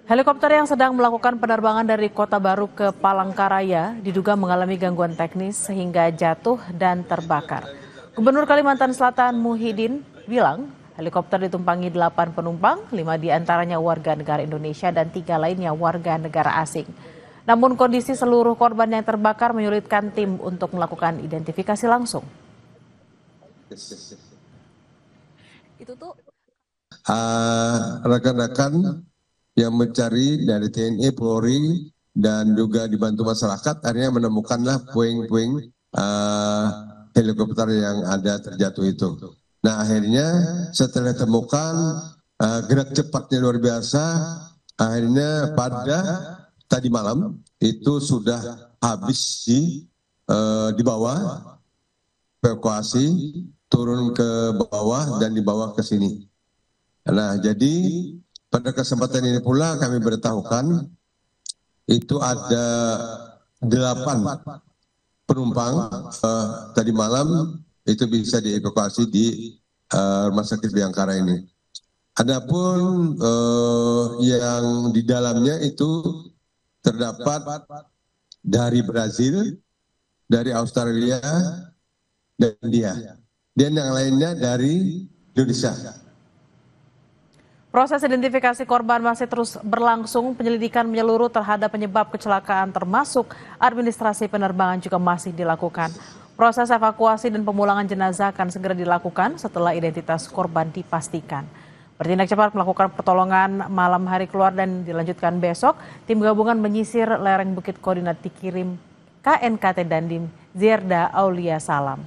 Helikopter yang sedang melakukan penerbangan dari Kota Baru ke Palangkaraya diduga mengalami gangguan teknis sehingga jatuh dan terbakar. Gubernur Kalimantan Selatan Muhyiddin bilang helikopter ditumpangi 8 penumpang, 5 diantaranya warga negara Indonesia dan 3 lainnya warga negara asing. Namun kondisi seluruh korban yang terbakar menyulitkan tim untuk melakukan identifikasi langsung. Rekan-rekan yang mencari dari TNI, Polri, dan juga dibantu masyarakat akhirnya menemukanlah puing-puing helikopter yang ada terjatuh itu. Nah akhirnya setelah ditemukan gerak cepatnya luar biasa, akhirnya pada tadi malam itu sudah habis dibawa evakuasi, turun ke bawah dan dibawa ke sini. Nah jadi pada kesempatan ini pula kami beritahukan itu ada 8 penumpang tadi malam itu bisa dievakuasi di Rumah Sakit Bayangkara ini. Adapun yang di dalamnya itu terdapat dari Brazil, dari Australia, dan India. Dan yang lainnya dari Indonesia. Proses identifikasi korban masih terus berlangsung, penyelidikan menyeluruh terhadap penyebab kecelakaan termasuk administrasi penerbangan juga masih dilakukan. Proses evakuasi dan pemulangan jenazah akan segera dilakukan setelah identitas korban dipastikan. Bertindak cepat melakukan pertolongan malam hari keluar dan dilanjutkan besok, tim gabungan menyisir lereng Bukit Koordinat dikirim KNKT Dandim Zierda Aulia Salam.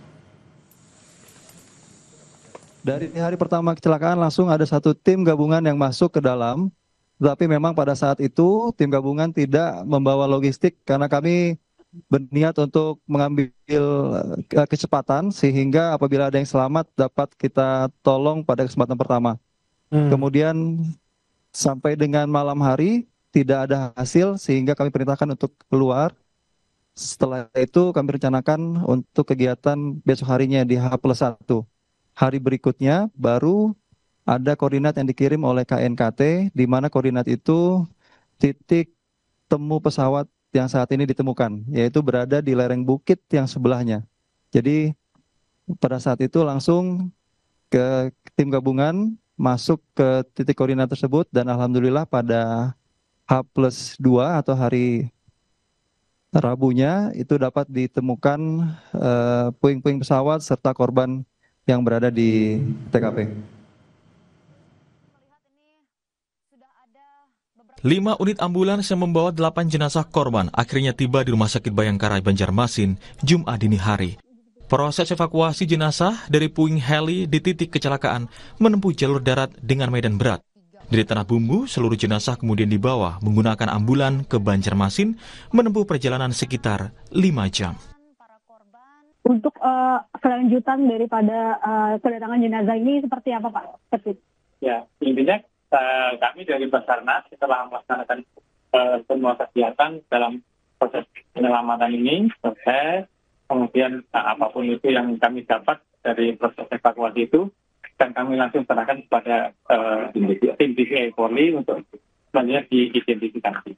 Dari hari pertama kecelakaan langsung ada satu tim gabungan yang masuk ke dalam, tetapi memang pada saat itu tim gabungan tidak membawa logistik karena kami berniat untuk mengambil kecepatan sehingga apabila ada yang selamat dapat kita tolong pada kesempatan pertama. Kemudian sampai dengan malam hari tidak ada hasil sehingga kami perintahkan untuk keluar. Setelah itu kami rencanakan untuk kegiatan besok harinya di H+1. Hari berikutnya baru ada koordinat yang dikirim oleh KNKT, di mana koordinat itu titik temu pesawat yang saat ini ditemukan, yaitu berada di lereng bukit yang sebelahnya. Jadi pada saat itu langsung ke tim gabungan masuk ke titik koordinat tersebut dan alhamdulillah pada H+2 atau hari Rabunya itu dapat ditemukan puing-puing pesawat serta korban yang berada di TKP. 5 unit ambulans yang membawa 8 jenazah korban akhirnya tiba di Rumah Sakit Bayangkara Banjarmasin Jumat dini hari. Proses evakuasi jenazah dari puing heli di titik kecelakaan menempuh jalur darat dengan medan berat. Dari Tanah Bumbu, seluruh jenazah kemudian dibawa menggunakan ambulan ke Banjarmasin menempuh perjalanan sekitar 5 jam. Untuk kelanjutan daripada kedatangan jenazah ini seperti apa Pak? Ya, intinya kami dari Basarnas setelah melaksanakan semua kegiatan dalam proses penyelamatan ini, proses, kemudian apapun itu yang kami dapat dari proses evakuasi itu, dan kami langsung serahkan kepada tim DVI Polri untuk selanjutnya diidentifikasi.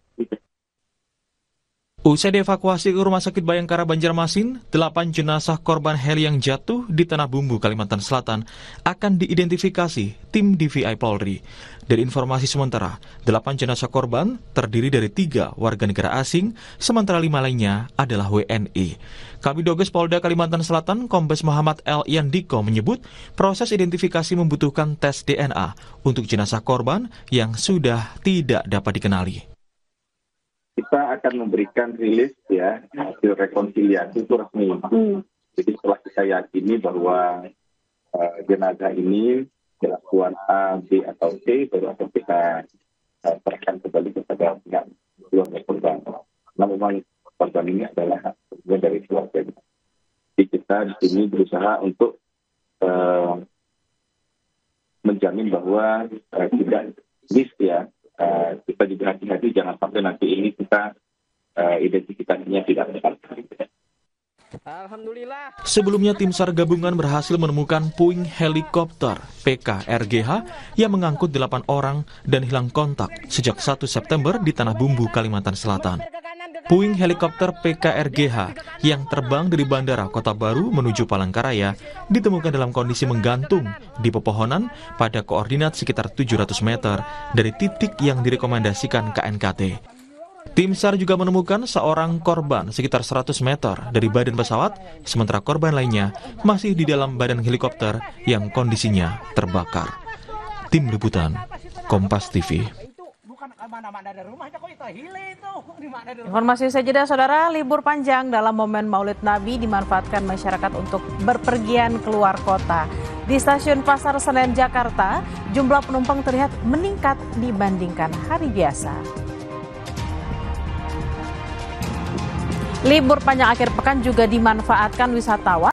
Usai dievakuasi ke Rumah Sakit Bayangkara Banjarmasin, 8 jenazah korban heli yang jatuh di Tanah Bumbu, Kalimantan Selatan akan diidentifikasi tim DVI Polri. Dari informasi sementara, 8 jenazah korban terdiri dari 3 warga negara asing, sementara 5 lainnya adalah WNI. Kabidoges Polda Kalimantan Selatan, Kombes Muhammad L. Yandiko menyebut proses identifikasi membutuhkan tes DNA untuk jenazah korban yang sudah tidak dapat dikenali. Kita akan memberikan rilis ya hasil rekonsiliasi itu resmi. Jadi setelah kita yakini bahwa jenazah ini kelakuan A, B atau C, baru akan kita serahkan kembali kepada pihak keluarga korban. Nah memang korban ini adalah bagian dari keluarga. Jadi kita di sini berusaha untuk menjamin bahwa tidak miss ya. Kita juga hati-hati jangan sampai nanti ini kita identifikasinya tidak tepat. Sebelumnya tim SAR gabungan berhasil menemukan puing helikopter PKRGH yang mengangkut 8 orang dan hilang kontak sejak 1 September di Tanah Bumbu, Kalimantan Selatan. Puing helikopter PKRGH yang terbang dari Bandara Kota Baru menuju Palangkaraya ditemukan dalam kondisi menggantung di pepohonan pada koordinat sekitar 700 meter dari titik yang direkomendasikan KNKT. Tim SAR juga menemukan seorang korban sekitar 100 meter dari badan pesawat, sementara korban lainnya masih di dalam badan helikopter yang kondisinya terbakar. Tim Liputan, Kompas TV. Informasi saja, saudara, libur panjang dalam momen Maulid Nabi dimanfaatkan masyarakat untuk berpergian keluar kota. Di stasiun Pasar Senen, Jakarta, jumlah penumpang terlihat meningkat dibandingkan hari biasa. Libur panjang akhir pekan juga dimanfaatkan wisatawan